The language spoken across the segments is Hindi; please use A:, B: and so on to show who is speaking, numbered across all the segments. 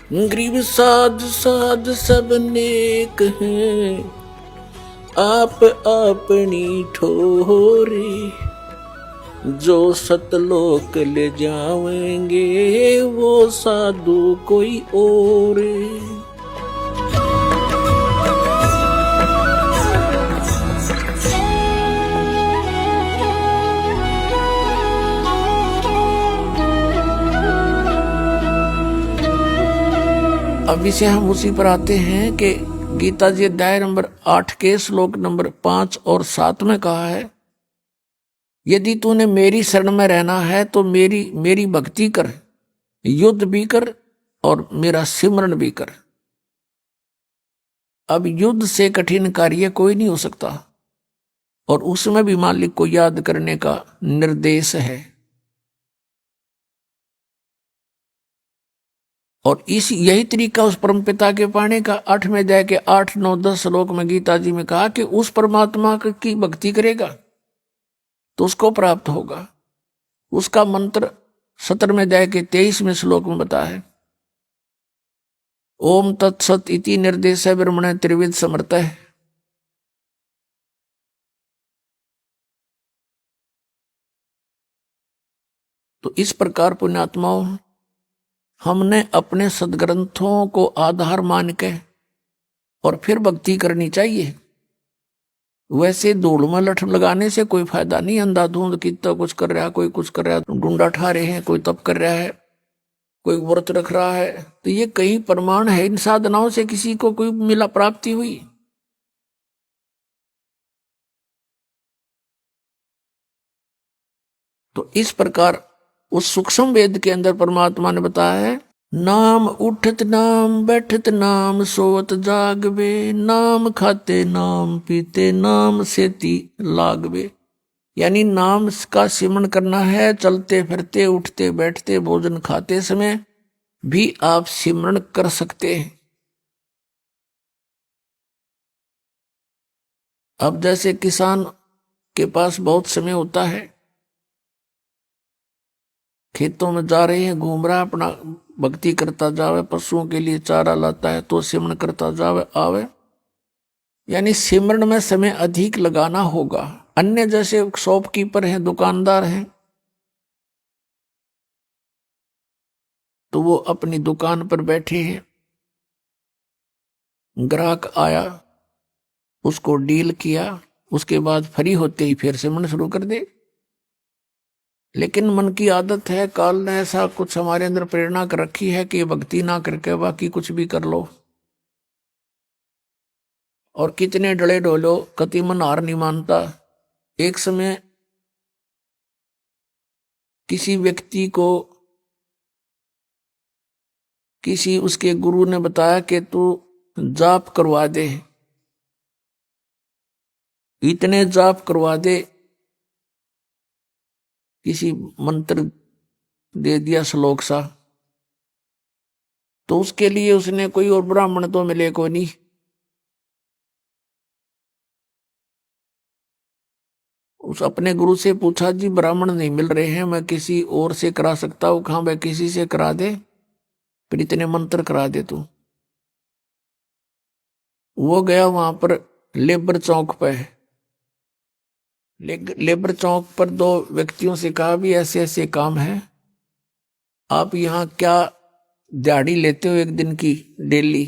A: गरीब साध साध सब नेक हैं, आप अपनी ठोरे। जो सतलोक ले जावेंगे वो साधु कोई और। अभी से हम उसी पर आते हैं कि गीता जी अध्याय नंबर 8 के श्लोक नंबर 5 और 7 में कहा है, यदि तूने मेरी शरण में रहना है तो मेरी भक्ति कर, युद्ध भी कर और मेरा सिमरन भी कर। अब युद्ध से कठिन कार्य कोई नहीं हो सकता, और उसमें भी मालिक को याद करने का निर्देश है। और इस यही तरीका उस परमपिता के पाने का 8वें अध्याय के 8, 9, 10 श्लोक में गीता जी में कहा कि उस परमात्मा की भक्ति करेगा तो उसको प्राप्त होगा। उसका मंत्र 17वें अध्याय के 23वें श्लोक में बताया है, ओम तत्सत इति निर्देश ब्रह्मणे त्रिविध समर्थ है। तो इस प्रकार पुण्यात्माओं, हमने अपने सदग्रंथों को आधार मान के और फिर भक्ति करनी चाहिए। वैसे धूल में लठ लगाने से कोई फायदा नहीं। अंधाधुंध की तो कुछ कर रहा है, कोई कुछ कर रहा है, डूंडा ठा रहे हैं, कोई तप कर रहा है, कोई व्रत रख रहा है, तो ये कहीं प्रमाण है इन साधनाओं से किसी को कोई मिला प्राप्ति हुई? तो इस प्रकार उस सूक्ष्म वेद के अंदर परमात्मा ने बताया है, नाम उठत नाम बैठत नाम सोवत जागवे, नाम खाते नाम पीते नाम सेती लागवे। यानी नाम का सिमरन करना है, चलते फिरते उठते बैठते भोजन खाते समय भी आप सिमरन कर सकते हैं। अब जैसे किसान के पास बहुत समय होता है, खेतों में जा रहे हैं, घूम रहा है, अपना भक्ति करता जावे, पशुओं के लिए चारा लाता है तो सिमरन करता जावे आवे। यानी सिमरन में समय अधिक लगाना होगा। अन्य जैसे शॉपकीपर हैं, दुकानदार हैं, तो वो अपनी दुकान पर बैठे हैं, ग्राहक आया, उसको डील किया, उसके बाद फ्री होते ही फिर सिमरन शुरू कर दे। लेकिन मन की आदत है, काल ने ऐसा कुछ हमारे अंदर प्रेरणा कर रखी है कि भक्ति ना करके बाकी कुछ भी कर लो, और कितने डले ढोलो कति मन हार नहीं मानता। एक समय किसी व्यक्ति को किसी उसके गुरु ने बताया कि तू जाप करवा दे, इतने जाप करवा दे, किसी मंत्र दे दिया श्लोक सा, तो उसके लिए उसने कोई और ब्राह्मण तो मिले को नहीं। उस अपने गुरु से पूछा, जी ब्राह्मण नहीं मिल रहे हैं, मैं किसी और से करा सकता हूं? कहां भाई किसी से करा दे, फिर इतने मंत्र करा दे तू। वो गया वहां पर लेबर चौक पे, लेबर चौक पर दो व्यक्तियों से कहा, भी ऐसे ऐसे काम है, आप यहाँ क्या दिहाड़ी लेते हो एक दिन की डेली?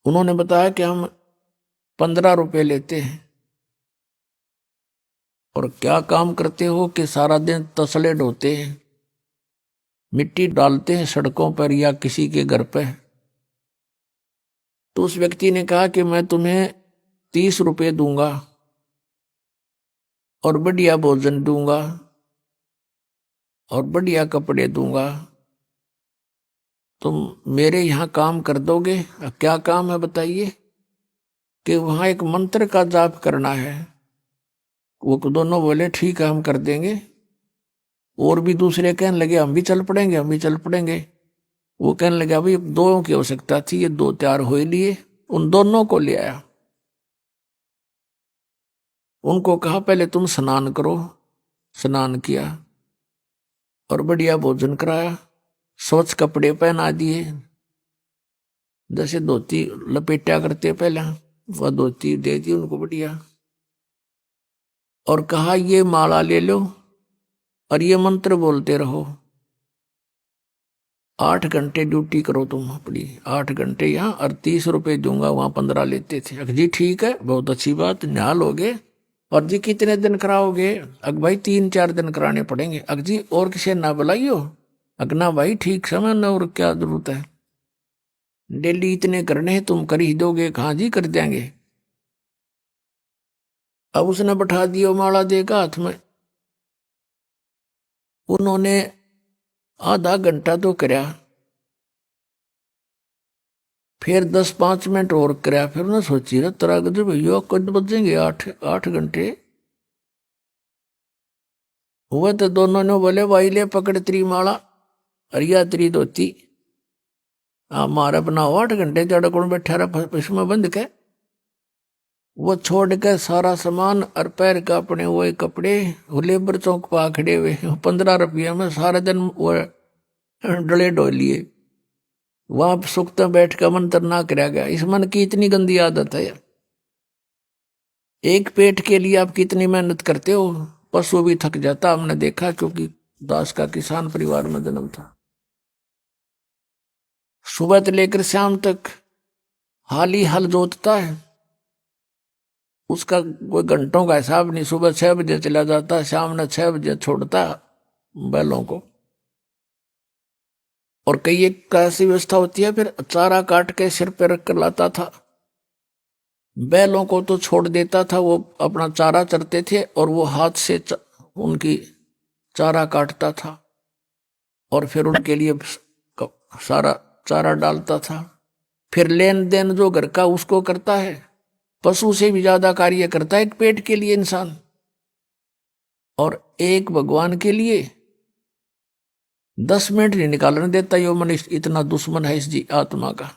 A: उन्होंने बताया कि हम 15 रुपए लेते हैं। और क्या काम करते हो? कि सारा दिन तसले ढोते हैं, मिट्टी डालते हैं सड़कों पर या किसी के घर पे। तो उस व्यक्ति ने कहा कि मैं तुम्हें 30 रुपए दूंगा और बढ़िया भोजन दूंगा और बढ़िया कपड़े दूंगा, तुम मेरे यहाँ काम कर दोगे? क्या काम है बताइए? कि वहां एक मंत्र का जाप करना है। वो दोनों बोले ठीक है हम कर देंगे। और भी दूसरे कहने लगे हम भी चल पड़ेंगे, हम भी चल पड़ेंगे। वो कहने लगे भाई दो की आवश्यकता थी, ये 2 तैयार हो ही लिए। उन दोनों को ले आया, उनको कहा पहले तुम स्नान करो। स्नान किया और बढ़िया भोजन कराया, स्वच्छ कपड़े पहना दिए, जैसे धोती लपेटा करते पहले, वह धोती दे दी उनको बढ़िया, और कहा ये माला ले लो और ये मंत्र बोलते रहो, 8 घंटे ड्यूटी करो तुम अपनी, 8 घंटे यहाँ, और 30 रुपए दूंगा, वहां 15 लेते थे। अग जी ठीक है, बहुत अच्छी बात, निहाल होगे। और जी कितने दिन कराओगे? अग भाई 3-4 दिन कराने पड़ेंगे। अग जी और किसी ना बुलाइयो? अगना भाई ठीक समय न, और क्या जरूरत है, डेली इतने करने हैं, तुम कर ही दोगे? कहाँ जी कर देंगे। अब उसने बैठा दिया, माला देगा हाथ में। उन्होंने आधा घंटा तो करया, फिर 10-5 मिनट और करया, फिर उन्हें सोची रहा तरा गज भैया कद बजेंगे 8 घंटे हुए। तो दोनों ने बोले भाई ले पकड़ तेरी माला, अरिया तेरी धोती, मारा बनाओ 8 घंटे जड़ कौन बैठा रहा इसमें बंद के। वो छोड़ के सारा सामान और पैर का अपने वो कपड़े लेबर चौक पा खड़े हुए, 15 रुपया में सारा दिन वो डले डो लिए। वहां सुख बैठ कर मंत्र ना कराया गया। इस मन की इतनी गंदी आदत है यार। एक पेट के लिए आप कितनी मेहनत करते हो, पशु भी थक जाता, हमने देखा, क्योंकि दास का किसान परिवार में जन्म था। सुबह से लेकर शाम तक हाल ही हल जोतता है, उसका कोई घंटों का हिसाब नहीं। सुबह 6 बजे चला जाता, शाम ने 6 बजे छोड़ता बैलों को। और कई एक ऐसी व्यवस्था होती है, फिर चारा काट के सिर पे रख कर लाता था। बैलों को तो छोड़ देता था, वो अपना चारा चरते थे, और वो हाथ से उनकी चारा काटता था, और फिर उनके लिए सारा चारा डालता था। फिर लेन देन जो घर का उसको करता है, पशु से भी ज्यादा कार्य करता है एक पेट के लिए इंसान, और एक भगवान के लिए 10 मिनट नहीं निकालने देता। यो मनुष्य इतना दुश्मन है इस जी आत्मा का।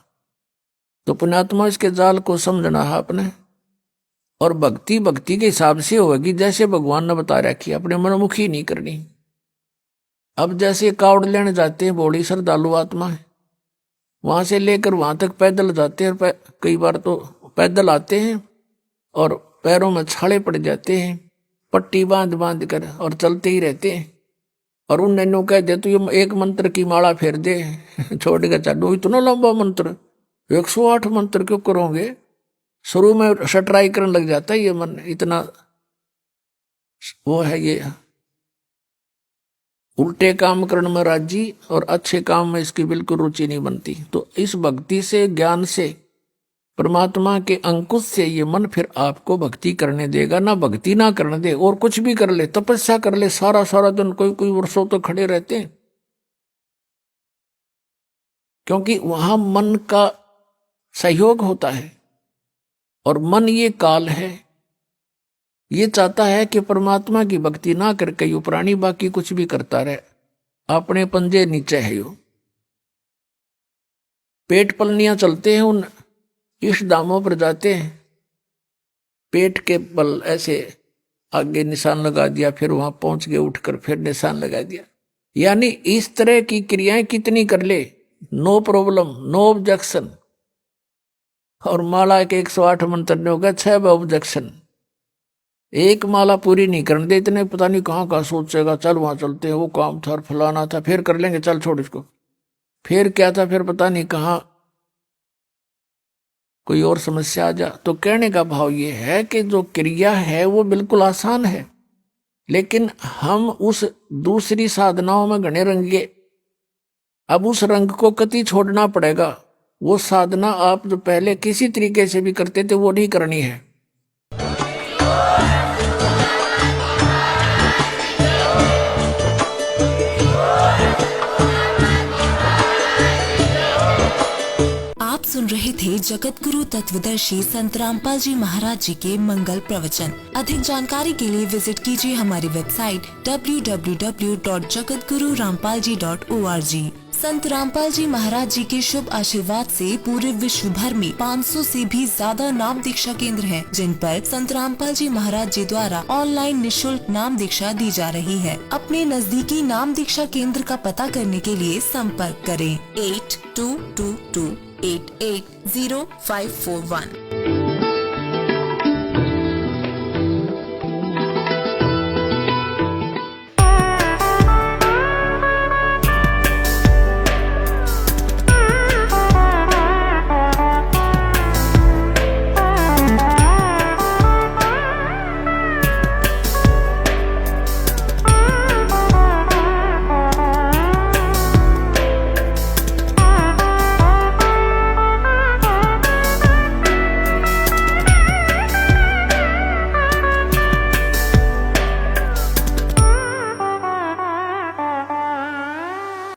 A: तो पुण्यात्मा इसके जाल को समझना है अपने, और भक्ति भक्ति के हिसाब से होगी, जैसे भगवान ने बता रखी, अपने मनमुखी नहीं करनी। अब जैसे कावड़ लेने जाते हैं बड़ी श्रद्धालु आत्मा है, वहां से लेकर वहां तक पैदल जाते हैं, कई बार तो पैदल आते हैं और पैरों में छाले पड़ जाते हैं, पट्टी बांध बांध कर, और चलते ही रहते हैं। और उन नैनो कह दे तो ये एक मंत्र की माला फेर दे छोड़ के चलो, इतना लंबा मंत्र 108 मंत्र क्यों करोगे? शुरू में सटराई करने लग जाता है ये मन, इतना वो है ये उल्टे काम करने में राजी, और अच्छे काम में इसकी बिल्कुल रुचि नहीं बनती। तो इस भक्ति से, ज्ञान से, परमात्मा के अंकुश से ये मन फिर आपको भक्ति करने देगा। ना भक्ति ना करने दे, और कुछ भी कर ले, तपस्या कर ले, सारा सारा दिन, कोई कोई वर्षों तो खड़े रहते हैं, क्योंकि वहां मन का सहयोग होता है। और मन ये काल है, ये चाहता है कि परमात्मा की भक्ति ना करके यो प्राणी बाकी कुछ भी करता रहे, अपने पंजे नीचे है यो। पेट पलनियां चलते हैं, उन इस दामों पर जाते हैं, पेट के बल ऐसे आगे निशान लगा दिया, फिर वहां पहुंच गए, उठकर फिर निशान लगा दिया। यानी इस तरह की क्रियाएं कितनी कर ले, नो प्रॉब्लम, नो ऑब्जेक्शन। और माला के 108 मंत्र ने होगा 6 ऑब्जेक्शन। एक माला पूरी नहीं करने दे, इतने पता नहीं कहाँ का सोचेगा, चल वहां चलते हैं, वो काम था, फलाना था, फिर कर लेंगे, चल छोड़ इसको, फिर क्या था, फिर पता नहीं कहाँ कोई और समस्या आ जा। तो कहने का भाव ये है कि जो क्रिया है वो बिल्कुल आसान है, लेकिन हम उस दूसरी साधनाओं में घने रंगे। अब उस रंग को कति छोड़ना पड़ेगा। वो साधना आप जो पहले किसी तरीके से भी करते थे वो नहीं करनी है।
B: आप सुन रहे थे जगत गुरु तत्वदर्शी संत रामपाल जी महाराज जी के मंगल प्रवचन। अधिक जानकारी के लिए विजिट कीजिए हमारी वेबसाइट www.jagatgururampalji.org। संत रामपाल जी महाराज जी के शुभ आशीर्वाद से पूरे विश्व भर में 500 से भी ज्यादा नाम दीक्षा केंद्र हैं, जिन पर संत रामपाल जी महाराज जी द्वारा ऑनलाइन निशुल्क नाम दीक्षा दी जा रही है। अपने नजदीकी नाम दीक्षा केंद्र का पता करने के लिए संपर्क करें 8222880541।